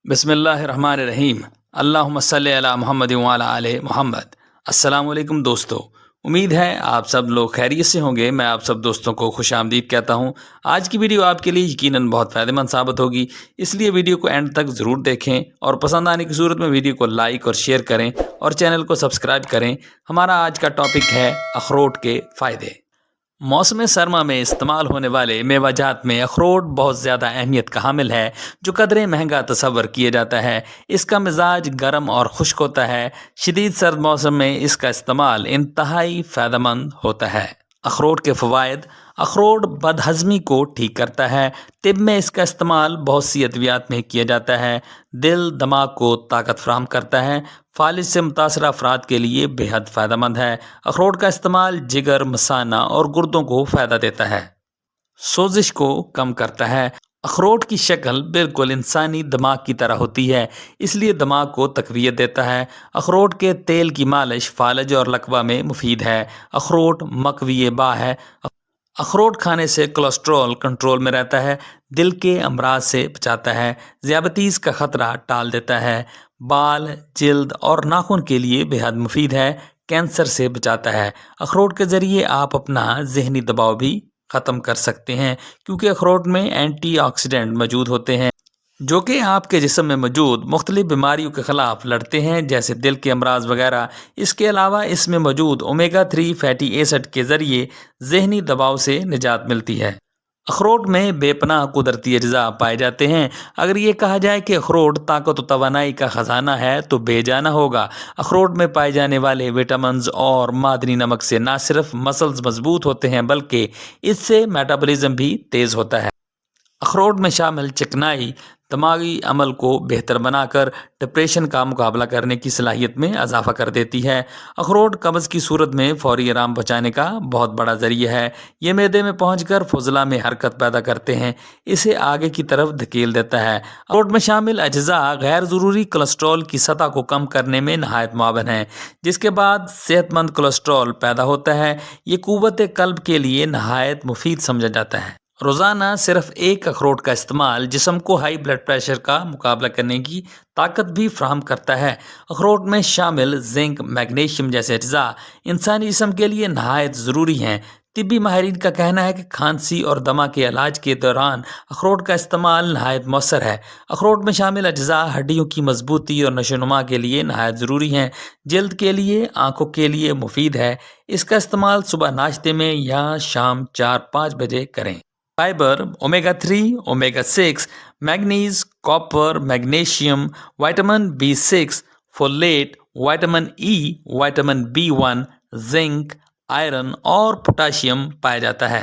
بسم اللہ الرحمن الرحیم۔ اللہم صلی علی محمد وعلی آل محمد۔ السلام علیکم دوستو، امید ہے آپ سب لوگ خیریت سے ہوں گے۔ میں آپ سب دوستوں کو خوش آمدید کہتا ہوں۔ آج کی ویڈیو آپ کے لیے یقیناً بہت فائدہ مند ثابت ہوگی، اس لیے ویڈیو کو اینڈ تک ضرور دیکھیں اور پسند آنے کی صورت میں ویڈیو کو لائک اور شیئر کریں اور چینل کو سبسکرائب کریں۔ ہمارا آج کا ٹاپک ہے اخروٹ کے فائدے۔ موسم سرما میں استعمال ہونے والے میوہ جات میں اخروٹ بہت زیادہ اہمیت کا حامل ہے، جو قدرے مہنگا تصور کیا جاتا ہے۔ اس کا مزاج گرم اور خشک ہوتا ہے۔ شدید سرد موسم میں اس کا استعمال انتہائی فائدہ مند ہوتا ہے۔ اخروٹ کے فوائد۔ اخروٹ بد ہضمی کو ٹھیک کرتا ہے۔ طب میں اس کا استعمال بہت سی ادویات میں کیا جاتا ہے۔ دل دماغ کو طاقت فراہم کرتا ہے۔ فالج سے متاثرہ افراد کے لیے بے حد فائدہ مند ہے۔ اخروٹ کا استعمال جگر، مثانہ اور گردوں کو فائدہ دیتا ہے۔ سوزش کو کم کرتا ہے۔ اخروٹ کی شکل بالکل انسانی دماغ کی طرح ہوتی ہے، اس لیے دماغ کو تقویت دیتا ہے۔ اخروٹ کے تیل کی مالش فالج اور لکوہ میں مفید ہے۔ اخروٹ مقوی باہ ہے۔ اخروٹ کھانے سے کولیسٹرول کنٹرول میں رہتا ہے، دل کے امراض سے بچاتا ہے، ذیابیطیز کا خطرہ ٹال دیتا ہے، بال، جلد اور ناخن کے لیے بے حد مفید ہے، کینسر سے بچاتا ہے۔ اخروٹ کے ذریعے آپ اپنا ذہنی دباؤ بھی ختم کر سکتے ہیں، کیونکہ اخروٹ میں اینٹی آکسیڈنٹ موجود ہوتے ہیں جو کہ آپ کے جسم میں موجود مختلف بیماریوں کے خلاف لڑتے ہیں، جیسے دل کے امراض وغیرہ۔ اس کے علاوہ اس میں موجود اومیگا 3 فیٹی ایسڈ کے ذریعے ذہنی دباؤ سے نجات ملتی ہے۔ اخروٹ میں بے پناہ قدرتی اجزاء پائے جاتے ہیں۔ اگر یہ کہا جائے کہ اخروٹ طاقت و توانائی کا خزانہ ہے تو بے جانا ہوگا۔ اخروٹ میں پائے جانے والے وٹامنز اور معدنی نمک سے نہ صرف مسلز مضبوط ہوتے ہیں بلکہ اس سے میٹابولزم بھی تیز ہوتا ہے۔ اخروٹ میں شامل چکنائی دماغی عمل کو بہتر بنا کر ڈپریشن کا مقابلہ کرنے کی صلاحیت میں اضافہ کر دیتی ہے۔ اخروٹ قبض کی صورت میں فوری آرام پہنچانے کا بہت بڑا ذریعہ ہے۔ یہ معدے میں پہنچ کر فضلہ میں حرکت پیدا کرتے ہیں، اسے آگے کی طرف دھکیل دیتا ہے۔ اخروٹ میں شامل اجزاء غیر ضروری کولیسٹرول کی سطح کو کم کرنے میں نہایت معاون ہیں، جس کے بعد صحت مند کولیسٹرول پیدا ہوتا ہے۔ یہ قوت قلب کے لیے نہایت مفید سمجھا جاتا ہے۔ روزانہ صرف ایک اخروٹ کا استعمال جسم کو ہائی بلڈ پریشر کا مقابلہ کرنے کی طاقت بھی فراہم کرتا ہے۔ اخروٹ میں شامل زنک، میگنیشیم جیسے اجزاء انسانی جسم کے لیے نہایت ضروری ہیں۔ طبی ماہرین کا کہنا ہے کہ کھانسی اور دمہ کے علاج کے دوران اخروٹ کا استعمال نہایت مؤثر ہے۔ اخروٹ میں شامل اجزاء ہڈیوں کی مضبوطی اور نشو و نما کے لیے نہایت ضروری ہیں۔ جلد کے لیے، آنکھوں کے لیے مفید ہے۔ اس کا استعمال صبح ناشتے میں یا شام 4-5 بجے کریں۔ Fibre, omega 3، omega 6، manganese, copper, magnesium, vitamin B6، folate, vitamin E، vitamin B1، zinc, iron اور پوٹاشیم پایا جاتا ہے۔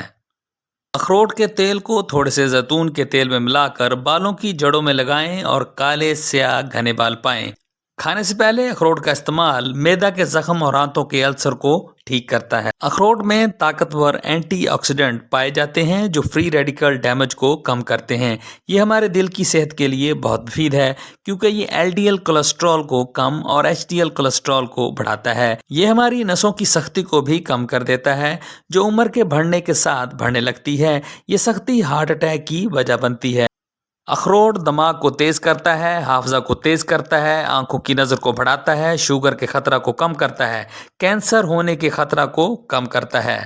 اخروٹ کے تیل کو تھوڑے سے زیتون کے تیل میں ملا کر بالوں کی جڑوں میں لگائیں اور کالے سیاہ گھنے بال پائیں۔ کھانے سے پہلے اخروٹ کا استعمال معدہ کے زخم اور آنتوں کے السر کو ٹھیک کرتا ہے۔ اخروٹ میں طاقتور اینٹی آکسیڈنٹ پائے جاتے ہیں جو فری ریڈیکل ڈیمیج کو کم کرتے ہیں۔ یہ ہمارے دل کی صحت کے لیے بہت مفید ہے، کیونکہ یہ LDL کولیسٹرول کو کم اور HDL کولیسٹرول کو بڑھاتا ہے۔ یہ ہماری نسوں کی سختی کو بھی کم کر دیتا ہے، جو عمر کے بڑھنے کے ساتھ بڑھنے لگتی ہے۔ یہ سختی ہارٹ اٹیک کی وجہ بنتی ہے۔ اخروٹ دماغ کو تیز کرتا ہے، حافظہ کو تیز کرتا ہے، آنکھوں کی نظر کو بڑھاتا ہے، شوگر کے خطرہ کو کم کرتا ہے، کینسر ہونے کے خطرہ کو کم کرتا ہے۔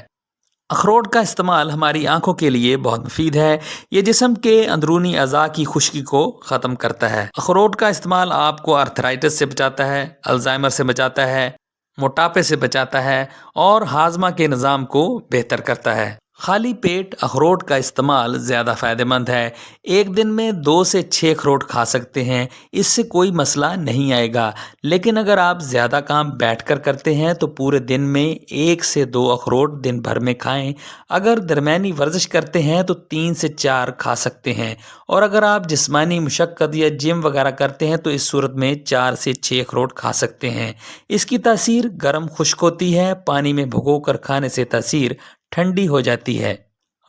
اخروٹ کا استعمال ہماری آنکھوں کے لیے بہت مفید ہے۔ یہ جسم کے اندرونی اعضاء کی خشکی کو ختم کرتا ہے۔ اخروٹ کا استعمال آپ کو آرتھرائٹس سے بچاتا ہے، الزائمر سے بچاتا ہے، موٹاپے سے بچاتا ہے اور ہاضمہ کے نظام کو بہتر کرتا ہے۔ خالی پیٹ اخروٹ کا استعمال زیادہ فائدہ مند ہے۔ ایک دن میں 2 سے 6 اخروٹ کھا سکتے ہیں، اس سے کوئی مسئلہ نہیں آئے گا۔ لیکن اگر آپ زیادہ کام بیٹھ کر کرتے ہیں تو پورے دن میں 1 سے 2 اخروٹ دن بھر میں کھائیں۔ اگر درمیانی ورزش کرتے ہیں تو 3 سے 4 کھا سکتے ہیں، اور اگر آپ جسمانی مشقت یا جم وغیرہ کرتے ہیں تو اس صورت میں 4 سے 6 اخروٹ کھا سکتے ہیں۔ اس کی تاثیر گرم خشک ہوتی ہے۔ پانی میں بھگو کر کھانے سے تاثیر ٹھنڈی ہو جاتی ہے۔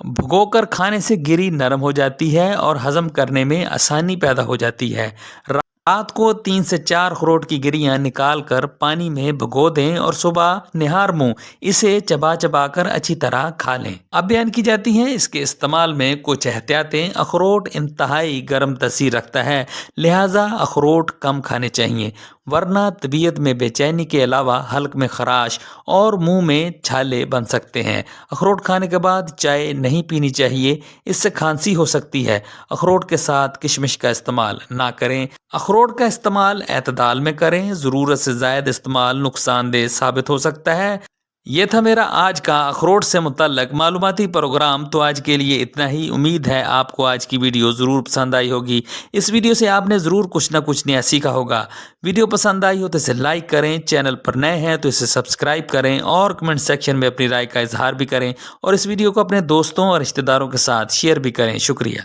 بھگو کر کھانے سے گری نرم ہو جاتی ہے اور ہضم کرنے میں آسانی پیدا ہو جاتی ہے۔ رات کو 3 سے 4 اخروٹ کی گریاں نکال کر پانی میں بھگو دیں اور صبح نہار منہ اسے چبا چبا کر اچھی طرح کھا لیں۔ اب بیان کی جاتی ہیں اس کے استعمال میں کچھ احتیاطیں۔ اخروٹ انتہائی گرم تاثیر رکھتا ہے، لہٰذا اخروٹ کم کھانے چاہیے، ورنہ طبیعت میں بے چینی کے علاوہ حلق میں خراش اور منہ میں چھالے بن سکتے ہیں۔ اخروٹ کھانے کے بعد چائے نہیں پینی چاہیے، اس سے کھانسی ہو سکتی ہے۔ اخروٹ کے ساتھ کشمش کا استعمال نہ کریں۔ اخروٹ کا استعمال اعتدال میں کریں، ضرورت سے زائد استعمال نقصان دہ ثابت ہو سکتا ہے۔ یہ تھا میرا آج کا اخروٹ سے متعلق معلوماتی پروگرام۔ تو آج کے لیے اتنا ہی۔ امید ہے آپ کو آج کی ویڈیو ضرور پسند آئی ہوگی۔ اس ویڈیو سے آپ نے ضرور کچھ نہ کچھ نیا سیکھا ہوگا۔ ویڈیو پسند آئی ہو تو اسے لائک کریں، چینل پر نئے ہیں تو اسے سبسکرائب کریں اور کمنٹ سیکشن میں اپنی رائے کا اظہار بھی کریں، اور اس ویڈیو کو اپنے دوستوں اور رشتہ داروں کے ساتھ شیئر بھی کریں۔ شکریہ۔